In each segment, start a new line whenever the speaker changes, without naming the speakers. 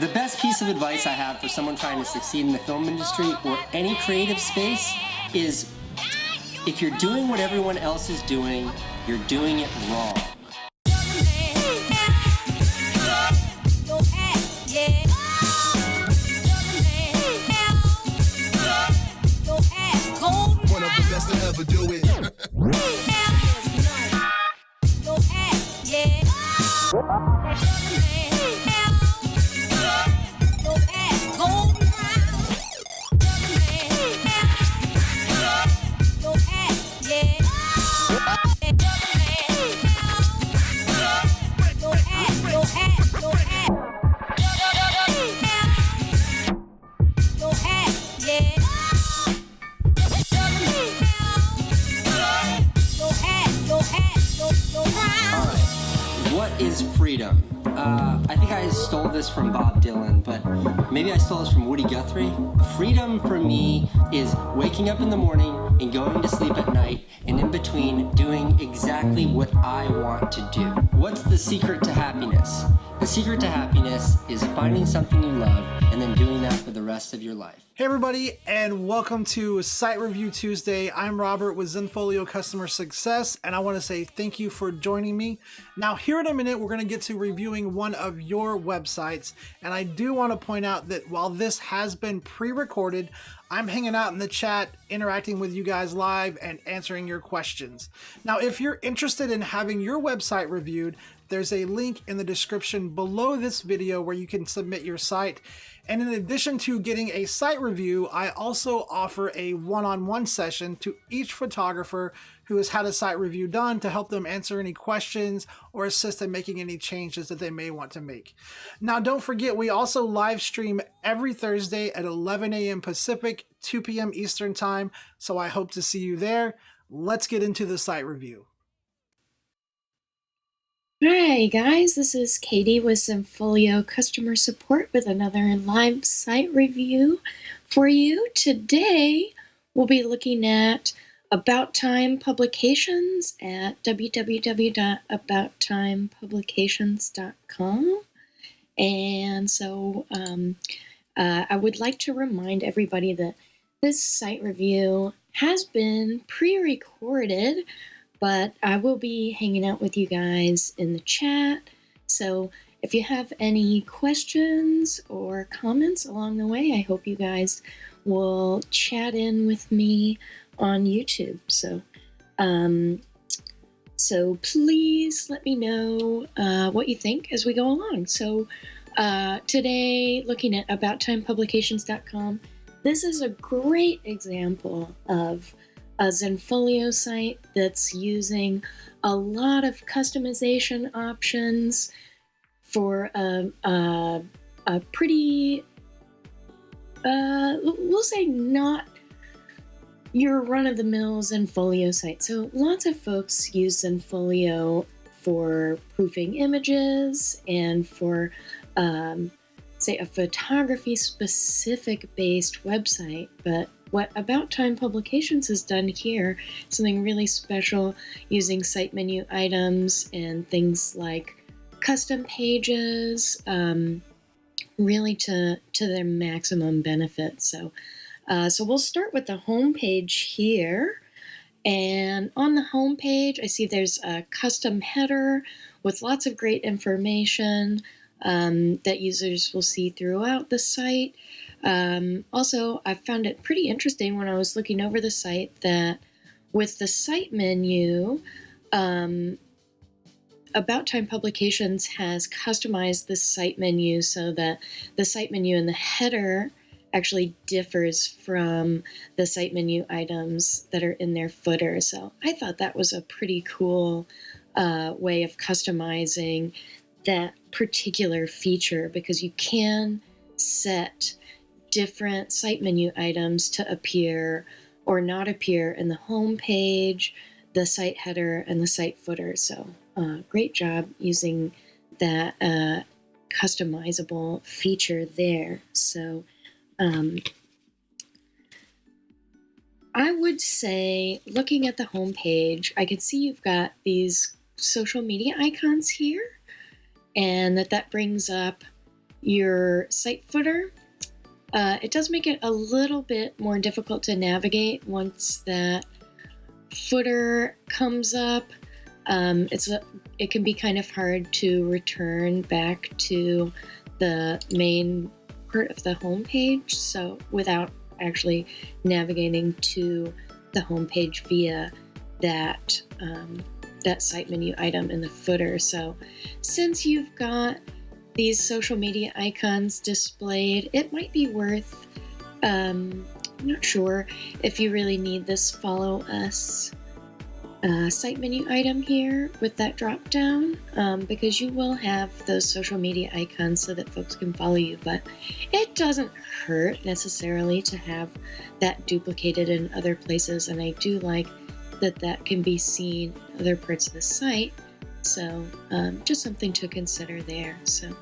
The best piece of advice I have for someone trying to succeed in the film industry or any creative space is if you're doing what everyone else is doing, you're doing it wrong.
One of the best to ever do it.
What is freedom? I think I stole this from Bob Dylan, but maybe I stole this from Woody Guthrie. Freedom for me is waking up in the morning and going to sleep at night, and in between doing exactly what I want to do. What's the secret to happiness? The secret to happiness is finding something you love and then doing that for the rest of your life.
Hey everybody, and welcome to Site Review Tuesday. I'm Robert with Zenfolio Customer Success, and I want to say thank you for joining me. Now, here in a minute, we're going to get to reviewing one of your websites, and I do want to point out that while this has been pre-recorded, I'm hanging out in the chat, interacting with you guys live and answering your questions. Now, if you're interested in having your website reviewed, there's a link in the description below this video where you can submit your site. And in addition to getting a site review, I also offer a one-on-one session to each photographer who has had a site review done to help them answer any questions or assist in making any changes that they may want to make. Now, don't forget, we also live stream every Thursday at 11 a.m. Pacific, 2 p.m. Eastern Time, so I hope to see you there. Let's get into the site review.
Hi guys, this is Katie with Zenfolio Customer Support with another live site review for you. Today we'll be looking at About Time Publications at www.abouttimepublications.com. And so I would like to remind everybody that this site review has been pre-recorded, but I will be hanging out with you guys in the chat. So if you have any questions or comments along the way, I hope you guys will chat in with me on YouTube. So please let me know what you think as we go along. So today, looking at abouttimepublications.com, this is a great example of a Zenfolio site that's using a lot of customization options for a pretty, we'll say not your run-of-the-mill Zenfolio site. So lots of folks use Zenfolio for proofing images and for, say, a photography-specific based website, but what About Time Publications has done here, something really special, using site menu items and things like custom pages, really to their maximum benefit. So we'll start with the home page here. And on the home page, I see there's a custom header with lots of great information that users will see throughout the site. Also, I found it pretty interesting when I was looking over the site that with the site menu, About Time Publications has customized the site menu so that the site menu in the header actually differs from the site menu items that are in their footer. So I thought that was a pretty cool way of customizing that particular feature, because you can set different site menu items to appear or not appear in the home page, the site header, and the site footer. So great job using that customizable feature there. So I would say, looking at the home page, I can see you've got these social media icons here, and that brings up your site footer, it does make it a little bit more difficult to navigate once that footer comes up. It can be kind of hard to return back to the main part of the homepage, so without actually navigating to the homepage via that site menu item in the footer. So since you've got these social media icons displayed, it might be worth, I'm not sure if you really need this follow us site menu item here with that drop down, because you will have those social media icons so that folks can follow you, but it doesn't hurt necessarily to have that duplicated in other places, and I do like that can be seen in other parts of the site. So just something to consider there. So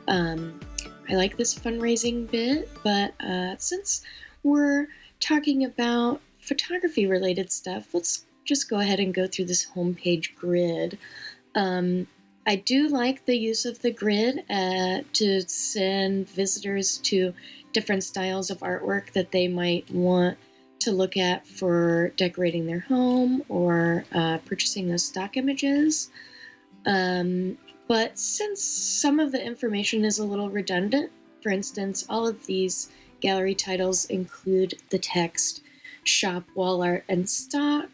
I like this fundraising bit, but since we're talking about photography related stuff, let's just go ahead and go through this homepage grid. I do like the use of the grid to send visitors to different styles of artwork that they might want to look at for decorating their home or purchasing those stock images. But since some of the information is a little redundant, for instance, all of these gallery titles include the text shop, wall art, and stock,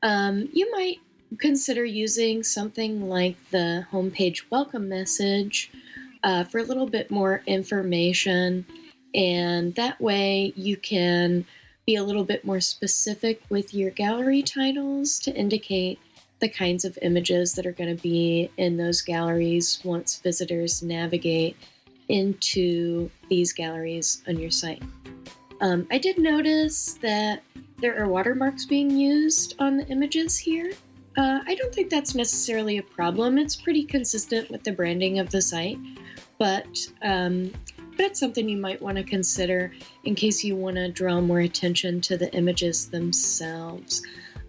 you might consider using something like the homepage welcome message for a little bit more information, and that way you can be a little bit more specific with your gallery titles to indicate the kinds of images that are going to be in those galleries once visitors navigate into these galleries on your site. I did notice that there are watermarks being used on the images here. I don't think that's necessarily a problem. It's pretty consistent with the branding of the site, but it's something you might want to consider in case you want to draw more attention to the images themselves.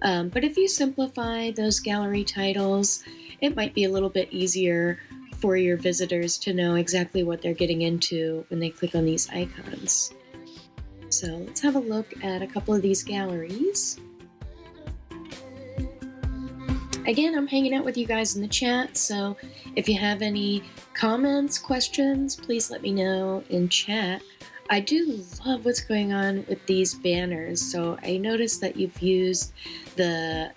But if you simplify those gallery titles, it might be a little bit easier for your visitors to know exactly what they're getting into when they click on these icons. So let's have a look at a couple of these galleries. Again, I'm hanging out with you guys in the chat, so if you have any comments, questions, please let me know in chat. I do love what's going on with these banners. So I noticed that you've used the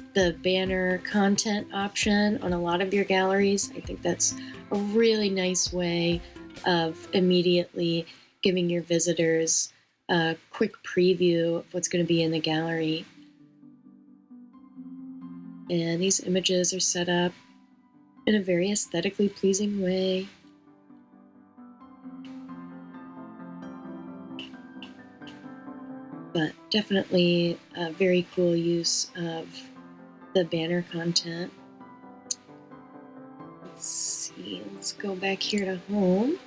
banner content option on a lot of your galleries. I think that's a really nice way of immediately giving your visitors a quick preview of what's going to be in the gallery. And these images are set up in a very aesthetically pleasing way. But definitely a very cool use of the banner content. Let's see, let's go back here to home.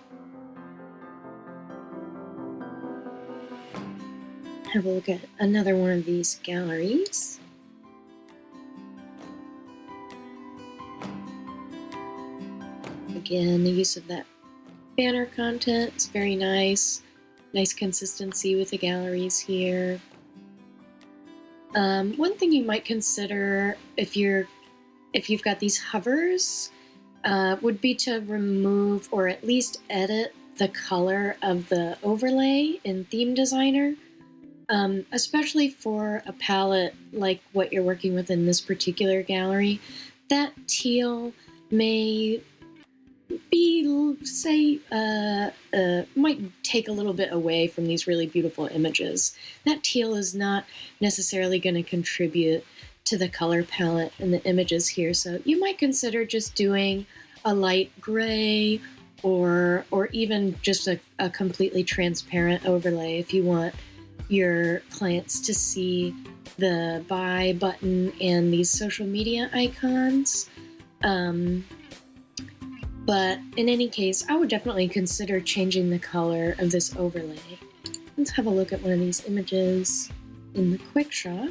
Have a look at another one of these galleries. Again, the use of that banner content is very nice. Nice consistency with the galleries here. One thing you might consider if you've got these hovers would be to remove or at least edit the color of the overlay in Theme Designer, especially for a palette like what you're working with in this particular gallery. That teal may be, say, might take a little bit away from these really beautiful images. That teal is not necessarily going to contribute to the color palette in the images here, so you might consider just doing a light gray or even just a completely transparent overlay if you want your clients to see the buy button and these social media icons. But in any case, I would definitely consider changing the color of this overlay. Let's have a look at one of these images in the quick shot.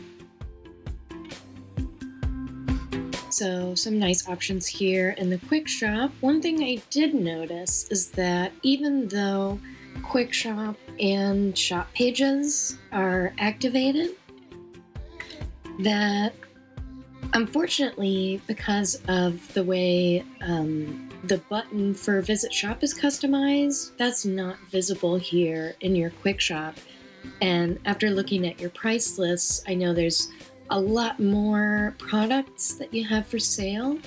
So some nice options here in the Quick Shop. One thing I did notice is that even though Quick Shop and shop pages are activated, that unfortunately, because of the way the button for Visit Shop is customized, that's not visible here in your Quick Shop. And after looking at your price lists, I know there's a lot more products that you have for sale.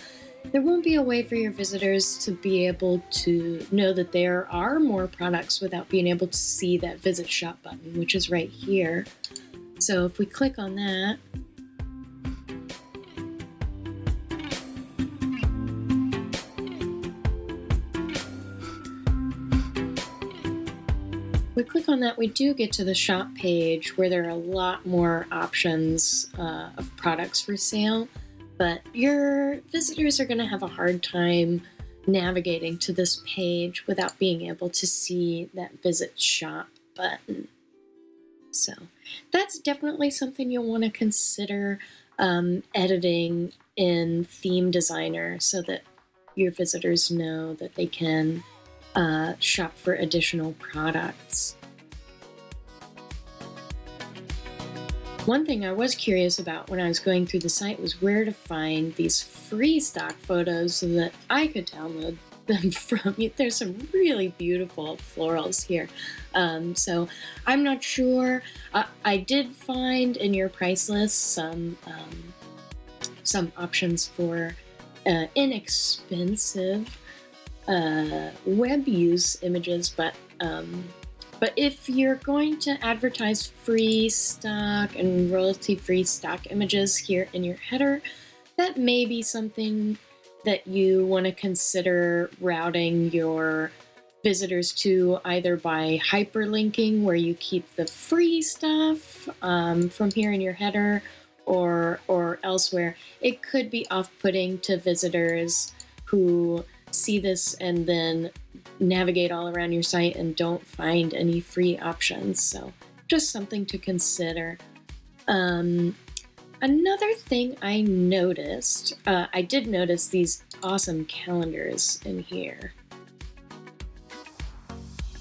There won't be a way for your visitors to be able to know that there are more products without being able to see that Visit Shop button, which is right here. So if we click on that, we do get to the shop page where there are a lot more options of products for sale, but your visitors are going to have a hard time navigating to this page without being able to see that Visit Shop button. So that's definitely something you'll want to consider editing in Theme Designer so that your visitors know that they can shop for additional products. One thing I was curious about when I was going through the site was where to find these free stock photos so that I could download them from you. There's some really beautiful florals here. So I'm not sure. I did find in your price list some options for inexpensive web use images, but if you're going to advertise free stock and royalty-free stock images here in your header, that may be something that you want to consider routing your visitors to, either by hyperlinking where you keep the free stuff from here in your header, or elsewhere. It could be off-putting to visitors who see this and then navigate all around your site and don't find any free options. So just something to consider. Another thing I noticed, I did notice these awesome calendars in here.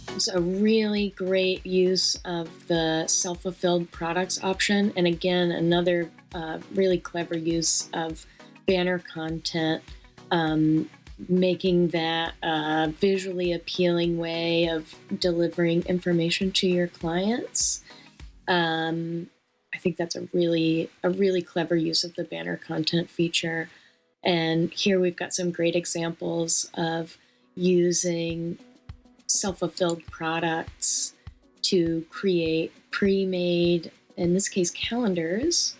It's a really great use of the self-fulfilled products option. And again, another really clever use of banner content, making that a visually appealing way of delivering information to your clients. I think that's a really clever use of the banner content feature. And here we've got some great examples of using self-fulfilled products to create pre-made, in this case, calendars.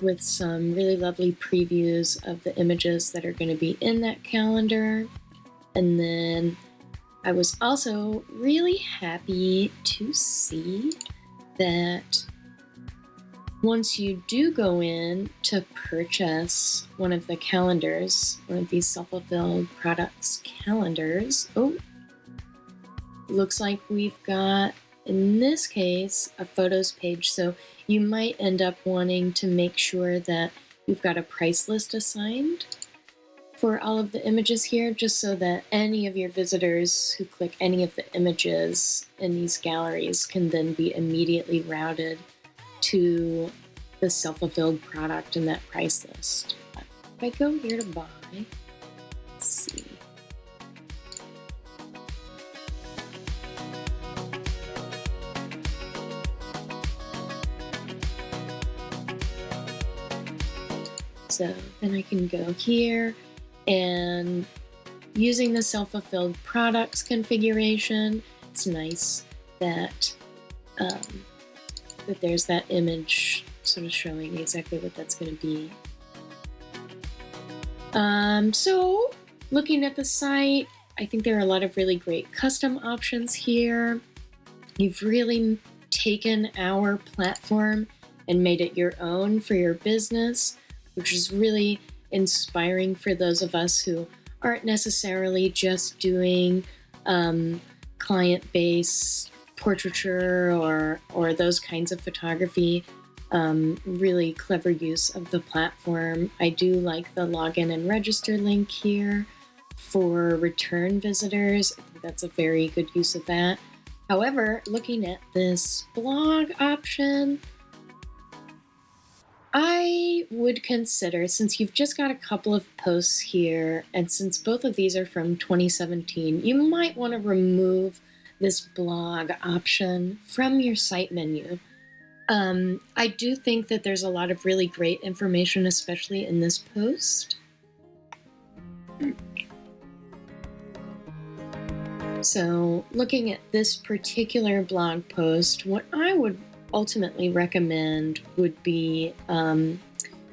With some really lovely previews of the images that are going to be in that calendar. And then I was also really happy to see that once you do go in to purchase one of the calendars, one of these self-fulfilled products calendars, looks like we've got, in this case, a photos page. So you might end up wanting to make sure that you've got a price list assigned for all of the images here, just so that any of your visitors who click any of the images in these galleries can then be immediately routed to the self-fulfilled product in that price list. But if I go here to buy, let's see. So then I can go here, and using the self-fulfilled products configuration, it's nice that that there's that image sort of showing exactly what that's going to be. So looking at the site, I think there are a lot of really great custom options here. You've really taken our platform and made it your own for your business, which is really inspiring for those of us who aren't necessarily just doing client-based portraiture or those kinds of photography. Really clever use of the platform. I do like the login and register link here for return visitors. I think that's a very good use of that. However, looking at this blog option, I would consider, since you've just got a couple of posts here, and since both of these are from 2017, you might want to remove this blog option from your site menu. I do think that there's a lot of really great information, especially in this post. So, looking at this particular blog post, what I would ultimately recommend would be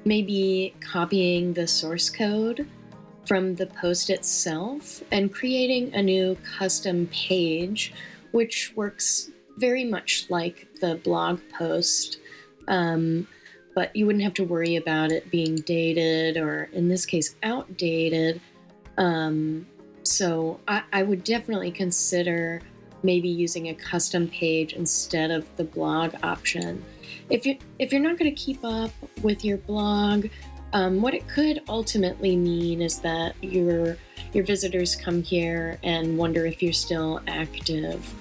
maybe copying the source code from the post itself and creating a new custom page, which works very much like the blog post, but you wouldn't have to worry about it being dated or, in this case, outdated. So I would definitely consider maybe using a custom page instead of the blog option. If you're not going to keep up with your blog, what it could ultimately mean is that your visitors come here and wonder if you're still active,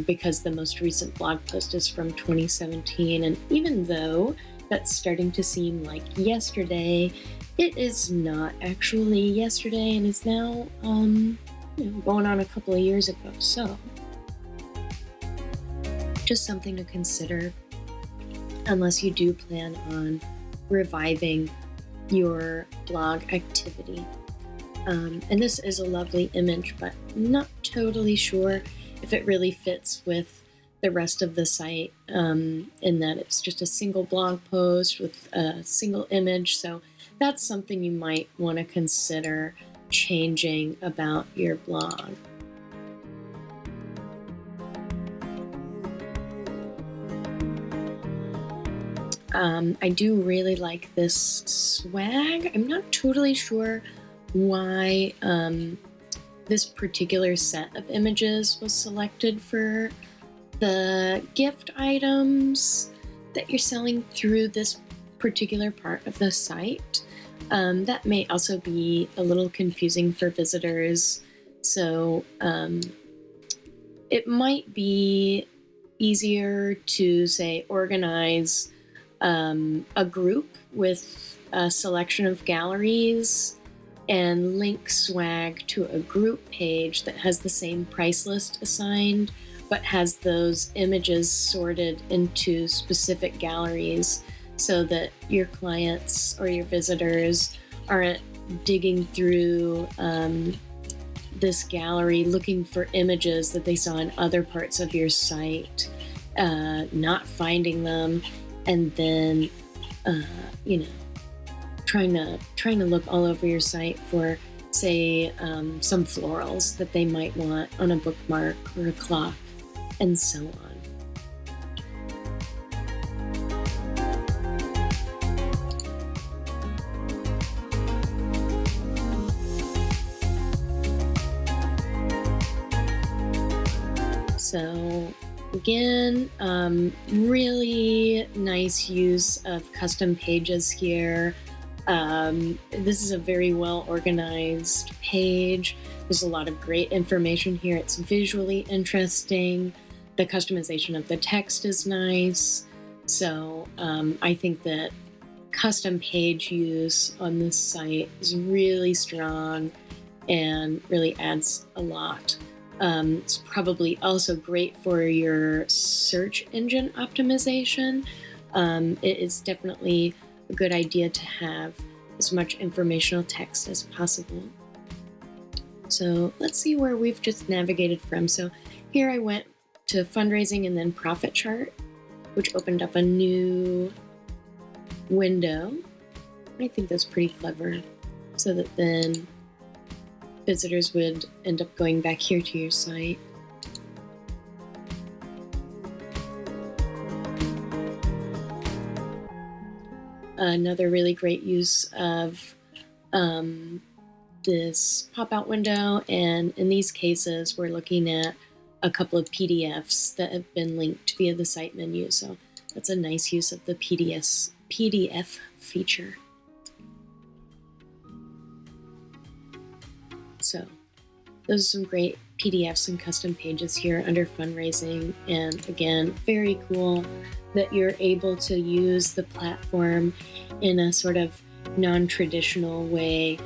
because the most recent blog post is from 2017, and even though that's starting to seem like yesterday, it is not actually yesterday and is now going on a couple of years ago. So just something to consider unless you do plan on reviving your blog activity. And this is a lovely image, but not totally sure if it really fits with the rest of the site, in that it's just a single blog post with a single image. So that's something you might want to consider changing about your blog. I do really like this swag. I'm not totally sure why this particular set of images was selected for the gift items that you're selling through this particular part of the site. That may also be a little confusing for visitors. So it might be easier to, say, organize a group with a selection of galleries and link swag to a group page that has the same price list assigned, but has those images sorted into specific galleries so that your clients or your visitors aren't digging through this gallery looking for images that they saw in other parts of your site, not finding them, and then trying to look all over your site for, say, some florals that they might want on a bookmark or a clock, and so on. So again, really nice use of custom pages here. This is a very well organized page. There's a lot of great information here. It's visually interesting. The customization of the text is nice. So I think that custom page use on this site is really strong and really adds a lot. It's probably also great for your search engine optimization. It is definitely a good idea to have as much informational text as possible. So let's see where we've just navigated from. So here I went to fundraising and then profit chart, which opened up a new window. I think that's pretty clever, so that then visitors would end up going back here to your site. Another really great use of this pop-out window, and in these cases we're looking at a couple of PDFs that have been linked via the site menu. So that's a nice use of the PDF feature. So those are some great PDFs and custom pages here under fundraising. And again, very cool that you're able to use the platform in a sort of non-traditional way.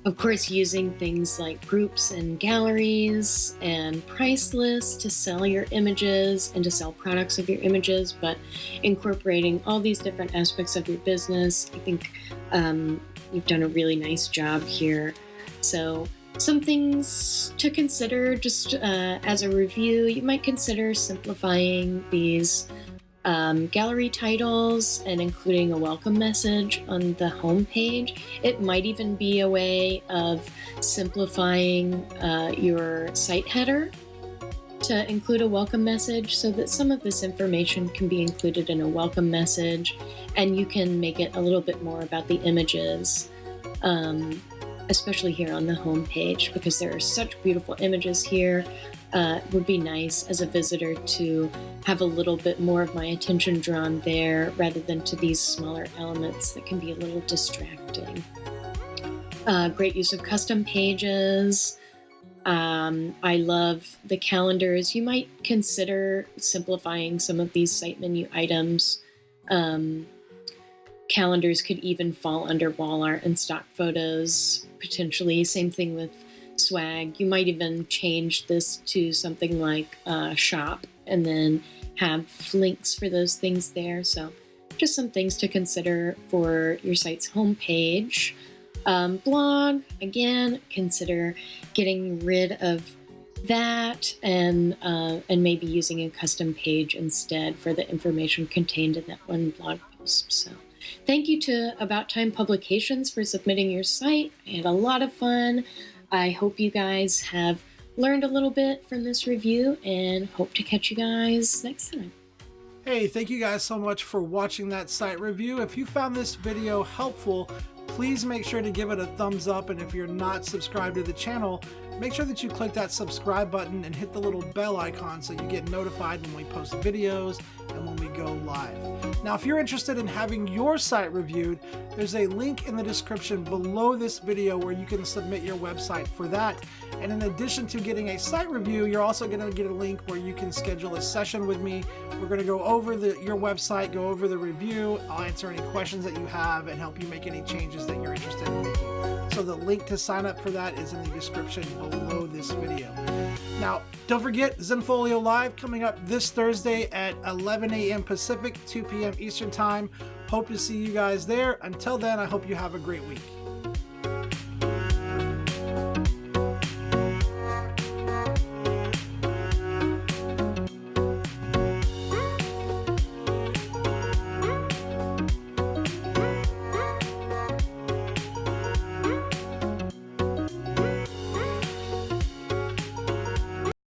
Of course, using things like groups and galleries and price lists to sell your images and to sell products of your images, but incorporating all these different aspects of your business. I think you've done a really nice job here. So some things to consider just as a review, you might consider simplifying these gallery titles and including a welcome message on the home page. It might even be a way of simplifying your site header to include a welcome message so that some of this information can be included in a welcome message, and you can make it a little bit more about the images, especially here on the home page, because there are such beautiful images here. It would be nice as a visitor to have a little bit more of my attention drawn there rather than to these smaller elements that can be a little distracting. Great use of custom pages. I love the calendars. You might consider simplifying some of these site menu items. Calendars could even fall under wall art and stock photos, potentially. Same thing with swag. You might even change this to something like shop and then have links for those things there. So just some things to consider for your site's homepage. Blog, again, consider getting rid of that and maybe using a custom page instead for the information contained in that one blog post. So thank you to About Time Publications for submitting your site. I had a lot of fun. I hope you guys have learned a little bit from this review and hope to catch you guys next time.
Hey, thank you guys so much for watching that site review. If you found this video helpful, please make sure to give it a thumbs up, and if you're not subscribed to the channel, make sure that you click that subscribe button and hit the little bell icon so you get notified when we post videos and when we go live. Now, if you're interested in having your site reviewed, there's a link in the description below this video where you can submit your website for that. And in addition to getting a site review, you're also going to get a link where you can schedule a session with me. We're going to go over your website, go over the review. I'll answer any questions that you have and help you make any changes that you're interested in making. So the link to sign up for that is in the description below this video. Now, don't forget Zenfolio Live coming up this Thursday at 11 a.m. Pacific, 2 p.m. Eastern Time. Hope to see you guys there. Until then, I hope you have a great week.